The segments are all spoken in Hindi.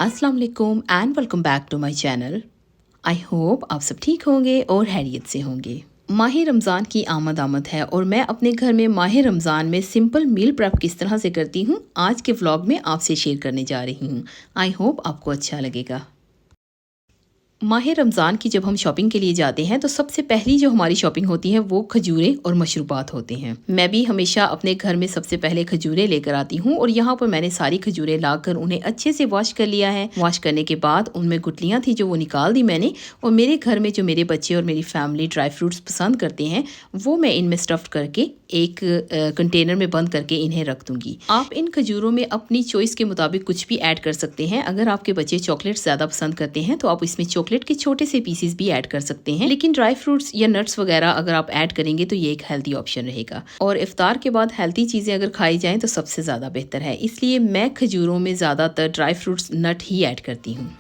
अस्सलाम वालेकुम and welcome back to my channel. I hope आप सब ठीक होंगे और खैरियत से होंगे। माह रमज़ान की आमद है और मैं अपने घर में माह रमज़ान में सिंपल मील प्रेप किस तरह से करती हूँ आज के व्लॉग में आपसे शेयर करने जा रही हूँ। आई होप आपको अच्छा लगेगा। माह रमज़ान की जब हम शॉपिंग के लिए जाते हैं तो सबसे पहली जो हमारी शॉपिंग होती है वो खजूरें और मशरूबात होते हैं। मैं भी हमेशा अपने घर में सबसे पहले खजूरें लेकर आती हूँ और यहाँ पर मैंने सारी खजूरें लाकर उन्हें अच्छे से वॉश कर लिया है। वॉश करने के बाद उनमें गुठलियाँ थी जो वो निकाल दी मैंने। और मेरे घर में जो मेरे बच्चे और मेरी फैमिली ड्राई फ्रूट्स पसंद करते हैं वो मैं इनमें स्टफ़ करके एक कंटेनर में बंद करके इन्हें रख दूंगी। आप इन खजूरों में अपनी चॉइस के मुताबिक कुछ भी ऐड कर सकते हैं। अगर आपके बच्चे चॉकलेट ज़्यादा पसंद करते हैं तो आप इसमें चॉकलेट के छोटे से पीसेस भी ऐड कर सकते हैं, लेकिन ड्राई फ्रूट्स या नट्स वगैरह अगर आप ऐड करेंगे तो ये एक हेल्दी ऑप्शन रहेगा। और इफ्तार के बाद हेल्दी चीज़ें अगर खाई जाएँ तो सबसे ज़्यादा बेहतर है, इसलिए मैं खजूरों में ज़्यादातर ड्राई फ्रूट्स नट ही ऐड करती हूँ।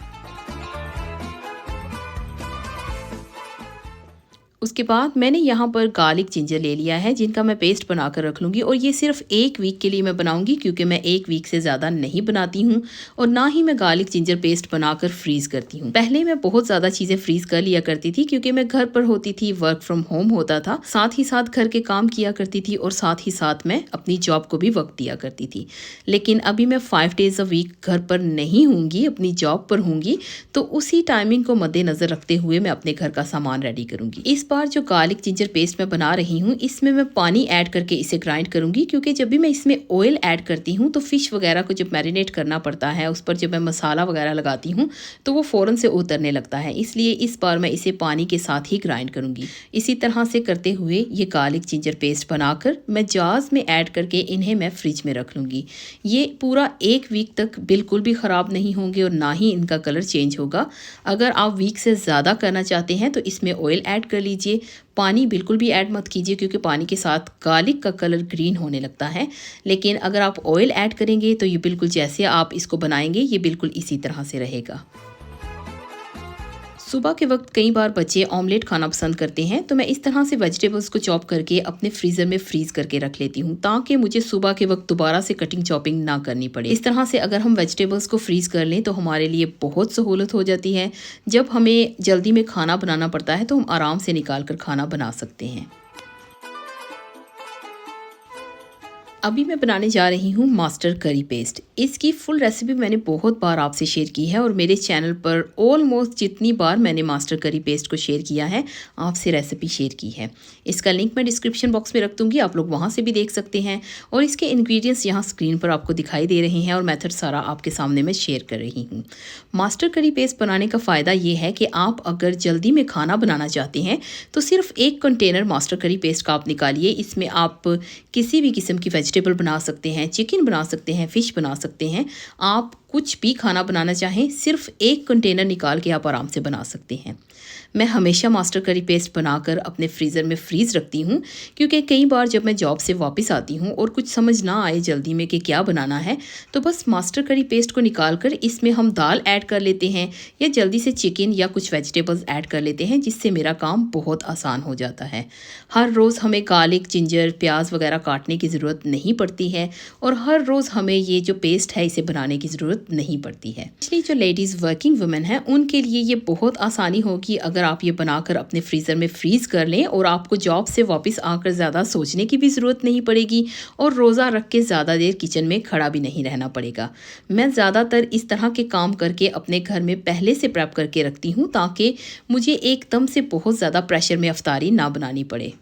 उसके बाद मैंने यहाँ पर गार्लिक जिंजर ले लिया है जिनका मैं पेस्ट बनाकर रख लूँगी और ये सिर्फ एक वीक के लिए मैं बनाऊँगी क्योंकि मैं एक वीक से ज़्यादा नहीं बनाती हूँ और ना ही मैं गार्लिक जिंजर पेस्ट बनाकर फ्रीज़ करती हूँ। पहले मैं बहुत ज़्यादा चीज़ें फ्रीज़ कर लिया करती थी क्योंकि मैं घर पर होती थी, वर्क फ्रॉम होम होता था, साथ ही साथ घर के काम किया करती थी और साथ ही साथ मैं अपनी जॉब को भी वक्त दिया करती थी। लेकिन अभी मैं 5 डेज़ अ वीक घर पर नहीं हूँगी, अपनी जॉब पर हूँगी, तो उसी टाइमिंग को मद्देनज़र रखते हुए मैं अपने घर का सामान रेडी करूँगी। इस बार जो गार्लिक जिंजर पेस्ट मैं बना रही हूँ इसमें मैं पानी ऐड करके इसे ग्राइंड करूंगी क्योंकि जब भी मैं इसमें ऑयल ऐड करती हूँ तो फिश वगैरह को जब मैरिनेट करना पड़ता है, उस पर जब मैं मसाला वगैरह लगाती हूँ तो वो फ़ौरन से उतरने लगता है, इसलिए इस बार मैं इसे पानी के साथ ही ग्राइंड करूंगी। इसी तरह से करते हुए ये गार्लिक जिंजर पेस्ट बनाकर मैं जार्स में ऐड करके इन्हें मैं फ्रिज में रख लूँगी। ये पूरा एक वीक तक बिल्कुल भी ख़राब नहीं होंगे और ना ही इनका कलर चेंज होगा। अगर आप वीक से ज़्यादा करना चाहते हैं तो इसमें ऑयल ऐड कर लीजिए, पानी बिल्कुल भी ऐड मत कीजिए क्योंकि पानी के साथ गार्लिक का कलर ग्रीन होने लगता है। लेकिन अगर आप ऑयल ऐड करेंगे तो ये बिल्कुल जैसे आप इसको बनाएंगे ये बिल्कुल इसी तरह से रहेगा। सुबह के वक्त कई बार बच्चे ऑमलेट खाना पसंद करते हैं तो मैं इस तरह से वेजिटेबल्स को चॉप करके अपने फ्रीज़र में फ्रीज़ करके रख लेती हूँ ताकि मुझे सुबह के वक्त दोबारा से कटिंग चॉपिंग ना करनी पड़े। इस तरह से अगर हम वेजिटेबल्स को फ्रीज़ कर लें तो हमारे लिए बहुत सहूलत हो जाती है। जब हमें जल्दी में खाना बनाना पड़ता है तो हम आराम से निकाल कर खाना बना सकते हैं। अभी मैं बनाने जा रही हूँ मास्टर करी पेस्ट। इसकी फुल रेसिपी मैंने बहुत बार आपसे शेयर की है और मेरे चैनल पर ऑलमोस्ट जितनी बार मैंने मास्टर करी पेस्ट को शेयर किया है आपसे रेसिपी शेयर की है। इसका लिंक मैं डिस्क्रिप्शन बॉक्स में रख दूँगी, आप लोग वहाँ से भी देख सकते हैं। और इसके इंग्रेडिएंट्स यहाँ स्क्रीन पर आपको दिखाई दे रहे हैं और मेथड सारा आपके सामने मैं शेयर कर रही हूँ। मास्टर करी पेस्ट बनाने का फ़ायदा ये है कि आप अगर जल्दी में खाना बनाना चाहते हैं तो सिर्फ एक कंटेनर मास्टर करी पेस्ट का आप निकालिए। इसमें आप किसी भी किस्म की वेजिटेबल बना सकते हैं, चिकन बना सकते हैं, फ़िश बना सकते हैं। आप कुछ भी खाना बनाना चाहें सिर्फ एक कंटेनर निकाल के आप आराम से बना सकते हैं। मैं हमेशा मास्टर करी पेस्ट बनाकर अपने फ्रीज़र में फ्रीज़ रखती हूँ क्योंकि कई बार जब मैं जॉब से वापस आती हूँ और कुछ समझ ना आए जल्दी में कि क्या बनाना है तो बस मास्टर करी पेस्ट को निकाल कर इसमें हम दाल ऐड कर लेते हैं या जल्दी से चिकन या कुछ वेजिटेबल्स ऐड कर लेते हैं, जिससे मेरा काम बहुत आसान हो जाता है। हर रोज़ हमें गार्लिक जिंजर प्याज वगैरह काटने की ज़रूरत नहीं पड़ती है और हर रोज़ हमें ये जो पेस्ट है इसे बनाने की ज़रूरत नहीं पड़ती है। इसलिए जो लेडीज़ वर्किंग वुमेन हैं उनके लिए ये बहुत आसानी होगी अगर आप ये बनाकर अपने फ्रीज़र में फ्रीज़ कर लें और आपको जॉब से वापस आकर ज़्यादा सोचने की भी ज़रूरत नहीं पड़ेगी और रोज़ा रख के ज़्यादा देर किचन में खड़ा भी नहीं रहना पड़ेगा। मैं ज़्यादातर इस तरह के काम करके अपने घर में पहले से प्रेप करके रखती हूँ ताकि मुझे एकदम से बहुत ज़्यादा प्रेशर में अफ्तारी ना बनानी पड़े।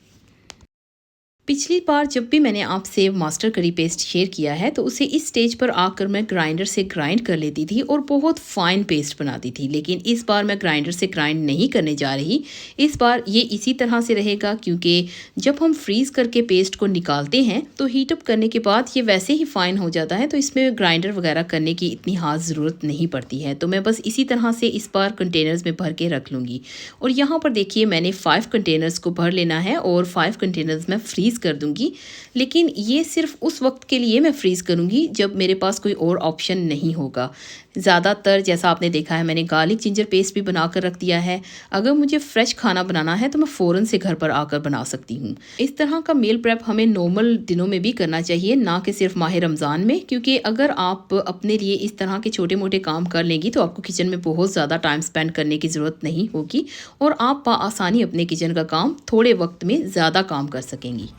पिछली बार जब भी मैंने आपसे मास्टर करी पेस्ट शेयर किया है तो उसे इस स्टेज पर आकर मैं ग्राइंडर से ग्राइंड कर लेती थी और बहुत फाइन पेस्ट बनाती थी, लेकिन इस बार मैं ग्राइंडर से ग्राइंड नहीं करने जा रही। इस बार ये इसी तरह से रहेगा क्योंकि जब हम फ्रीज़ करके पेस्ट को निकालते हैं तो हीटअप करने के बाद ये वैसे ही फाइन हो जाता है, तो इसमें ग्राइंडर वगैरह करने की इतनी खास ज़रूरत नहीं पड़ती है। तो मैं बस इसी तरह से इस बार कंटेनर्स में भर के रख लूँगी। और यहाँ पर देखिए मैंने 5 कंटेनर्स को भर लेना है और 5 कंटेनर्स मैं फ्रीज़ फ्रीज़ कर दूँगी, लेकिन ये सिर्फ उस वक्त के लिए मैं फ्रीज़ करूँगी जब मेरे पास कोई और ऑप्शन नहीं होगा। ज़्यादातर जैसा आपने देखा है मैंने गार्लिक जिंजर पेस्ट भी बना कर रख दिया है। अगर मुझे फ्रेश खाना बनाना है तो मैं फ़ौरन से घर पर आकर बना सकती हूँ। इस तरह का मील प्रेप हमें नॉर्मल दिनों में भी करना चाहिए, ना कि सिर्फ माह रमज़ान में, क्योंकि अगर आप अपने लिए इस तरह के छोटे मोटे काम कर लेंगी तो आपको किचन में बहुत ज़्यादा टाइम स्पेंड करने की ज़रूरत नहीं होगी और आप बआसानी अपने किचन का काम थोड़े वक्त में ज़्यादा काम कर सकेंगी।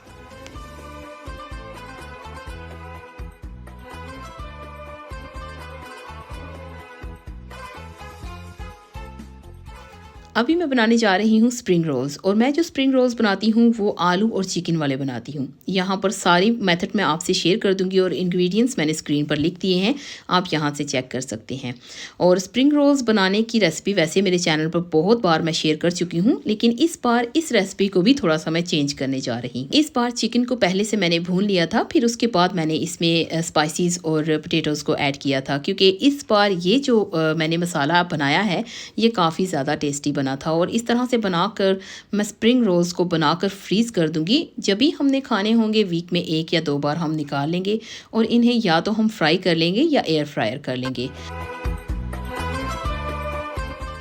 अभी मैं बनाने जा रही हूँ स्प्रिंग रोल्स, और मैं जो स्प्रिंग रोल्स बनाती हूँ वो आलू और चिकन वाले बनाती हूँ। यहाँ पर सारी मेथड मैं आपसे शेयर कर दूँगी और इंग्रेडिएंट्स मैंने स्क्रीन पर लिख दिए हैं, आप यहाँ से चेक कर सकते हैं। और स्प्रिंग रोल्स बनाने की रेसिपी वैसे मेरे चैनल पर बहुत बार मैं शेयर कर चुकी हूँ, लेकिन इस बार इस रेसिपी को भी थोड़ा सा मैं चेंज करने जा रही हूँ। इस बार चिकन को पहले से मैंने भून लिया था, फिर उसके बाद मैंने इसमें स्पाइसेस और पोटैटोज़ को ऐड किया था, क्योंकि इस बार ये जो मैंने मसाला बनाया है ये काफ़ी ज़्यादा टेस्टी बना था। और इस तरह से बनाकर मैं स्प्रिंग रोल्स को बनाकर फ्रीज़ कर दूंगी। जब भी हमने खाने होंगे वीक में 1 या 2 बार हम निकाल लेंगे और इन्हें या तो हम फ्राई कर लेंगे या एयर फ्रायर कर लेंगे।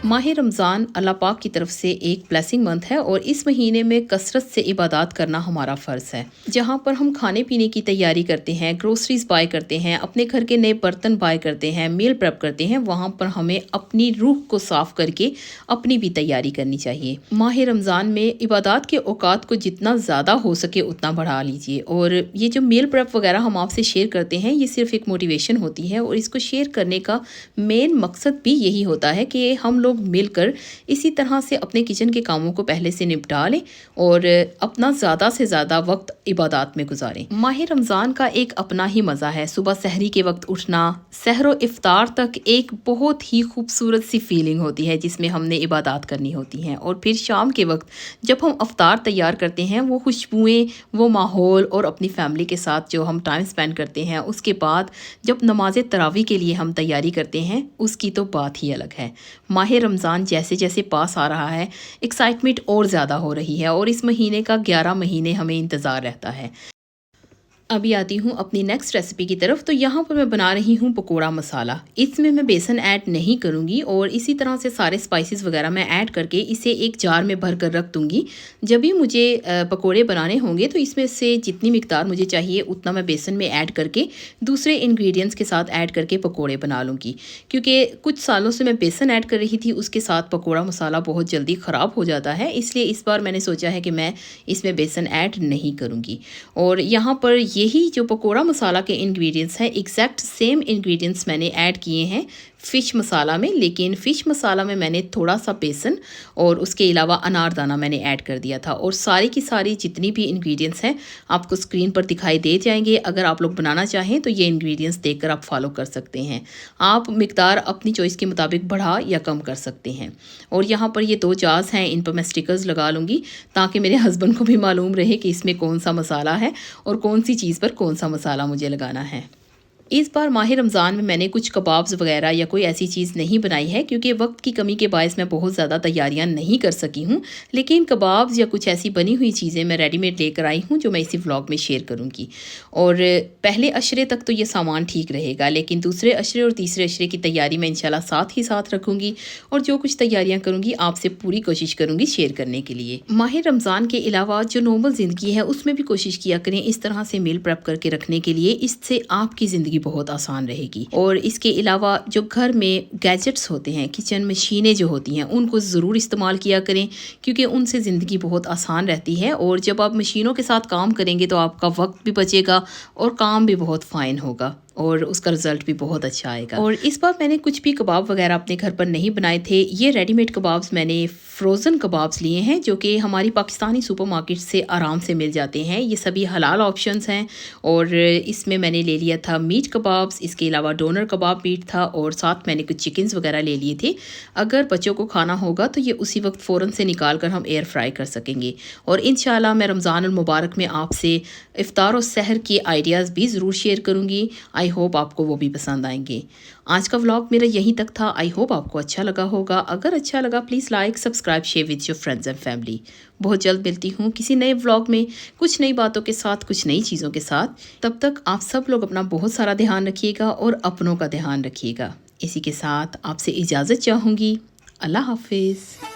माह रमज़ान अल्लाह पाक की तरफ से एक ब्लेसिंग मंथ है और इस महीने में कसरत से इबादत करना हमारा फ़र्ज़ है, जहाँ पर हम खाने पीने की तैयारी करते हैं, ग्रोसरीज बाय करते हैं, अपने घर के नए बर्तन बाय करते हैं, मील प्रेप करते हैं। वहाँ पर हमें अपनी रूह को साफ़ करके अपनी भी तैयारी करनी चाहिए। माह रमज़ान में इबादत के औकात को जितना ज़्यादा हो सके उतना बढ़ा लीजिए। और ये जो मील प्रेप वगैरह हम आपसे शेयर करते हैं ये सिर्फ एक मोटिवेशन होती है, और इसको शेयर करने का मेन मकसद भी यही होता है कि हम लोग मिलकर इसी तरह से अपने किचन के कामों को पहले से निपटा लें और अपना ज़्यादा से ज़्यादा वक्त इबादत में गुजारें। माह रमज़ान का एक अपना ही मज़ा है। सुबह सहरी के वक्त उठना, सहरो इफ्तार तक एक बहुत ही खूबसूरत सी फीलिंग होती है जिसमें हमने इबादत करनी होती हैं। और फिर शाम के वक्त जब हम अफ्तार तैयार करते हैं, वो खुशबुएँ, वो माहौल और अपनी फैमिली के साथ जो हम टाइम स्पेंड करते हैं, उसके बाद जब नमाज तरावी के लिए हम तैयारी करते हैं उसकी तो बात ही अलग है। माह रमज़ान जैसे जैसे पास आ रहा है एक्साइटमेंट और ज़्यादा हो रही है और इस महीने का 11 महीने हमें इंतज़ार रहता है। अभी आती हूँ अपनी नेक्स्ट रेसिपी की तरफ। तो यहाँ पर मैं बना रही हूँ पकोड़ा मसाला। इसमें मैं बेसन ऐड नहीं करूँगी और इसी तरह से सारे स्पाइसेस वगैरह मैं ऐड करके इसे एक जार में भर कर रख दूँगी। जब भी मुझे पकोड़े बनाने होंगे तो इसमें से जितनी मिकदार मुझे चाहिए उतना मैं बेसन में ऐड करके दूसरे इंग्रेडिएंट्स के साथ ऐड करके पकोड़े बना लूँगी। क्योंकि कुछ सालों से मैं बेसन ऐड कर रही थी, उसके साथ पकोड़ा मसाला बहुत जल्दी ख़राब हो जाता है, इसलिए इस बार मैंने सोचा है कि मैं इसमें बेसन ऐड नहीं करूँगी। और यहाँ पर यही जो पकोड़ा मसाला के इंग्रेडिएंट्स हैं एग्जैक्ट सेम इंग्रेडिएंट्स मैंने ऐड किए हैं फ़िश मसाला में, लेकिन फ़िश मसाला में मैंने थोड़ा सा बेसन और उसके अलावा अनारदाना मैंने ऐड कर दिया था। और सारी की सारी जितनी भी इंग्रेडिएंट्स हैं आपको स्क्रीन पर दिखाई दे जाएंगे। अगर आप लोग बनाना चाहें तो ये इंग्रेडिएंट्स देखकर आप फॉलो कर सकते हैं। आप मिकदार अपनी चॉइस के मुताबिक बढ़ा या कम कर सकते हैं। और यहाँ पर ये 2 जार्स हैं, इन पर मैं स्टिकर्स लगा लूँगी ताकि मेरे हस्बैंड को भी मालूम रहे कि इसमें कौन सा मसाला है और कौन सी चीज़ पर कौन सा मसाला मुझे लगाना है। इस बार माह रमज़ान में मैंने कुछ कबाब्स वगैरह या कोई ऐसी चीज़ नहीं बनाई है, क्योंकि वक्त की कमी के बायस मैं बहुत ज़्यादा तैयारियां नहीं कर सकी हूँ। लेकिन कबाब्स या कुछ ऐसी बनी हुई चीज़ें मैं रेडीमेड लेकर आई हूँ जो मैं इसी व्लॉग में शेयर करूँगी। और पहले अशरे तक तो ये सामान ठीक रहेगा, लेकिन दूसरे अशरे और तीसरे अशरे की तैयारी मैं इंशाल्लाह साथ ही साथ रखूँगी। और जो कुछ तैयारियाँ करूँगी आपसे पूरी कोशिश करूँगी शेयर करने के लिए। माह रमज़ान के अलावा जो नॉर्मल ज़िंदगी है उसमें भी कोशिश किया करें इस तरह से मील प्रेप करके रखने के लिए, इससे आपकी ज़िंदगी बहुत आसान रहेगी। और इसके अलावा जो घर में गैजेट्स होते हैं, किचन मशीनें जो होती हैं, उनको ज़रूर इस्तेमाल किया करें, क्योंकि उनसे ज़िंदगी बहुत आसान रहती है। और जब आप मशीनों के साथ काम करेंगे तो आपका वक्त भी बचेगा और काम भी बहुत फ़ाइन होगा और उसका रिज़ल्ट भी बहुत अच्छा आएगा। और इस बार मैंने कुछ भी कबाब वगैरह अपने घर पर नहीं बनाए थे। ये रेडीमेड कबाब्स मैंने फ्रोज़न कबाब्स लिए हैं जो कि हमारी पाकिस्तानी सुपरमार्केट से आराम से मिल जाते हैं। ये सभी हलाल ऑप्शंस हैं। और इसमें मैंने ले लिया था मीट कबाब्स, इसके अलावा डोनर कबाब मीट था और साथ मैंने कुछ चिकन्स वगैरह ले लिए थे। अगर बच्चों को खाना होगा तो ये उसी वक्त फ़ौरन से निकाल कर हम एयर फ्राई कर सकेंगे। और इंशाल्लाह मैं रमज़ान अल मुबारक में आपसे इफ्तार और सहर के आइडियाज़ भी ज़रूर शेयर करूँगी। आई होप आपको वो भी पसंद आएंगे। आज का व्लॉग मेरा यहीं तक था। आई होप आपको अच्छा लगा होगा। अगर अच्छा लगा please like subscribe share with your friends and family. बहुत जल्द मिलती हूँ किसी नए व्लॉग में, कुछ नई बातों के साथ, कुछ नई चीज़ों के साथ। तब तक आप सब लोग अपना बहुत सारा ध्यान रखिएगा और अपनों का ध्यान रखिएगा। इसी के साथ आपसे इजाज़त चाहूँगी। अल्लाह हाफिज़।